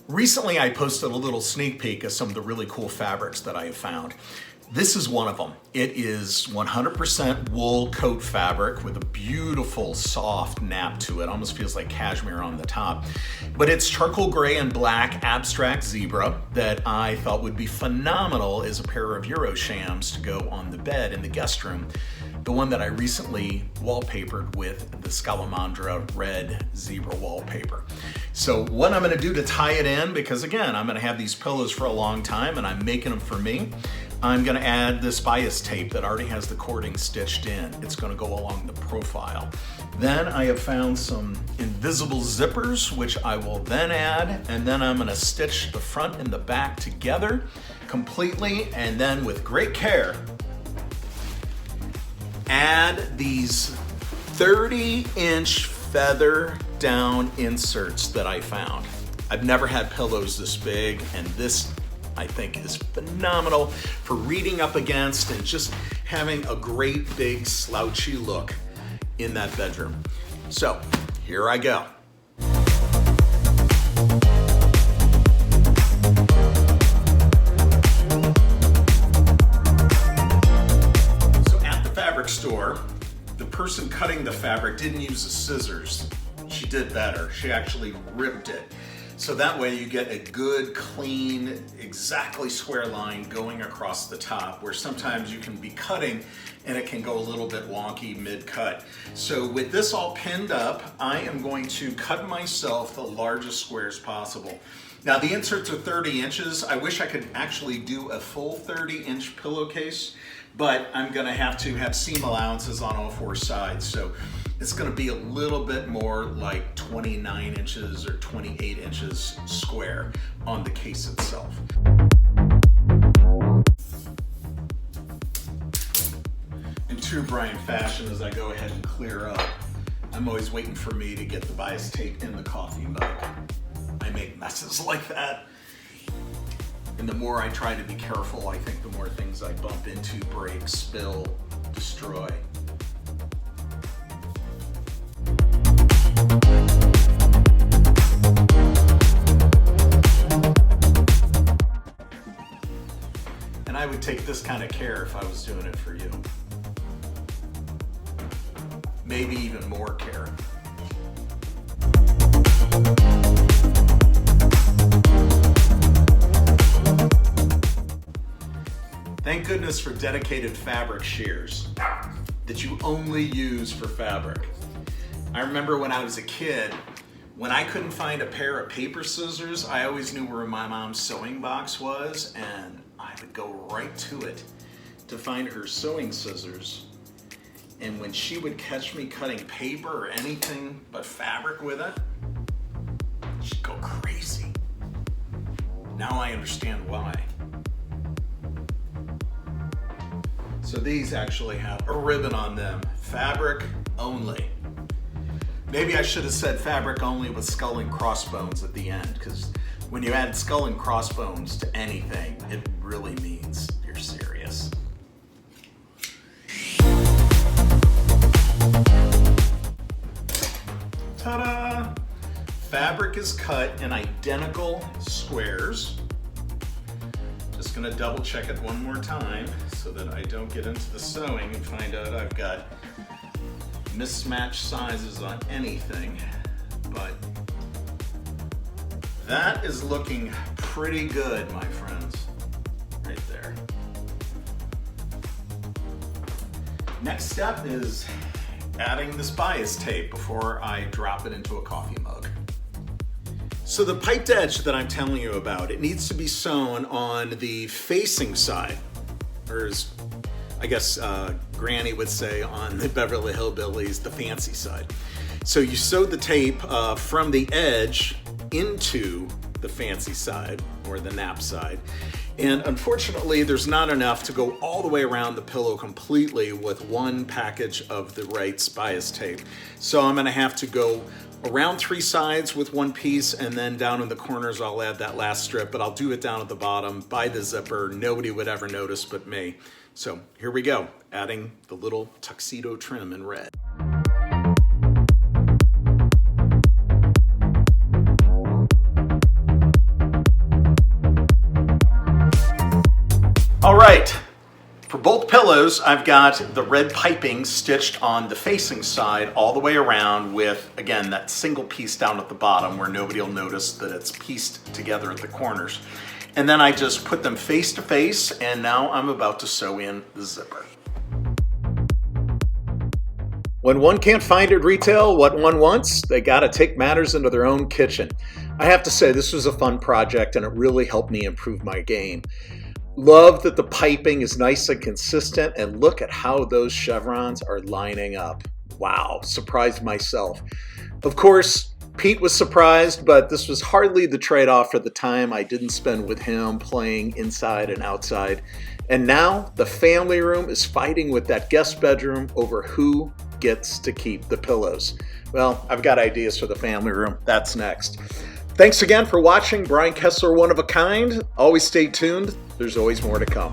Recently, I posted a little sneak peek of some of the really cool fabrics that I have found. This is one of them. It is 100% wool coat fabric with a beautiful soft nap to it. Almost feels like cashmere on the top. But it's charcoal gray and black abstract zebra that I thought would be phenomenal as a pair of Euroshams to go on the bed in the guest room. The one that I recently wallpapered with the Scalamandra red zebra wallpaper. So what I'm gonna do to tie it in, because again, I'm gonna have these pillows for a long time and I'm making them for me, I'm gonna add this bias tape that already has the cording stitched in. It's gonna go along the profile. Then I have found some invisible zippers, which I will then add, and then I'm gonna stitch the front and the back together completely, and then with great care, add these 30-inch feather down inserts that I found. I've never had pillows this big, and this I think is phenomenal for reading up against and just having a great big slouchy look in that bedroom. So here I go. So at the fabric store, the person cutting the fabric didn't use the scissors. She did better. She actually ripped it. So that way you get a good, clean, exactly square line going across the top, where sometimes you can be cutting and it can go a little bit wonky mid-cut. So with this all pinned up, I am going to cut myself the largest squares possible. Now the inserts are 30 inches. I wish I could actually do a full 30-inch pillowcase, but I'm gonna have to have seam allowances on all four sides. So it's gonna be a little bit more like 29 inches or 28 inches square on the case itself. In true Brian fashion, as I go ahead and clear up, I'm always waiting for me to get the bias tape in the coffee mug. I make messes like that. And the more I try to be careful, I think the more things I bump into, break, spill, destroy. And I would take this kind of care if I was doing it for you. Maybe even more care. Thank goodness for dedicated fabric shears that you only use for fabric. I remember when I was a kid, when I couldn't find a pair of paper scissors, I always knew where my mom's sewing box was, and I would go right to it to find her sewing scissors. And when she would catch me cutting paper or anything but fabric with it, she'd go crazy. Now I understand why. So these actually have a ribbon on them, fabric only. Maybe I should have said fabric only with skull and crossbones at the end, because when you add skull and crossbones to anything, it really means you're serious. Ta-da! Fabric is cut in identical squares. Just gonna double check it one more time so that I don't get into the sewing and find out I've got mismatched sizes on anything, but that is looking pretty good, my friends, right there. Next step is adding this bias tape before I drop it into a coffee mug. So the piped edge that I'm telling you about, it needs to be sewn on the facing side, or as I guess Granny would say on the Beverly Hillbillies, the fancy side. So you sew the tape from the edge into the fancy side, or the nap side. And unfortunately, there's not enough to go all the way around the pillow completely with one package of the right bias tape. So I'm gonna have to go around three sides with one piece, and then down in the corners I'll add that last strip, but I'll do it down at the bottom by the zipper. Nobody would ever notice but me. So here we go, adding the little tuxedo trim in red. All right, for both pillows, I've got the red piping stitched on the facing side all the way around with, again, that single piece down at the bottom where nobody will notice that it's pieced together at the corners. And then I just put them face to face, and now I'm about to sew in the zipper. When one can't find at retail what one wants, they gotta take matters into their own kitchen. I have to say, this was a fun project and it really helped me improve my game. Love that the piping is nice and consistent, and look at how those chevrons are lining up. Wow, surprised myself. Of course, Pete was surprised, but this was hardly the trade-off for the time I didn't spend with him playing inside and outside. And now the family room is fighting with that guest bedroom over who gets to keep the pillows. Well, I've got ideas for the family room. That's next. Thanks again for watching Brian Kessler One of a Kind. Always stay tuned. There's always more to come.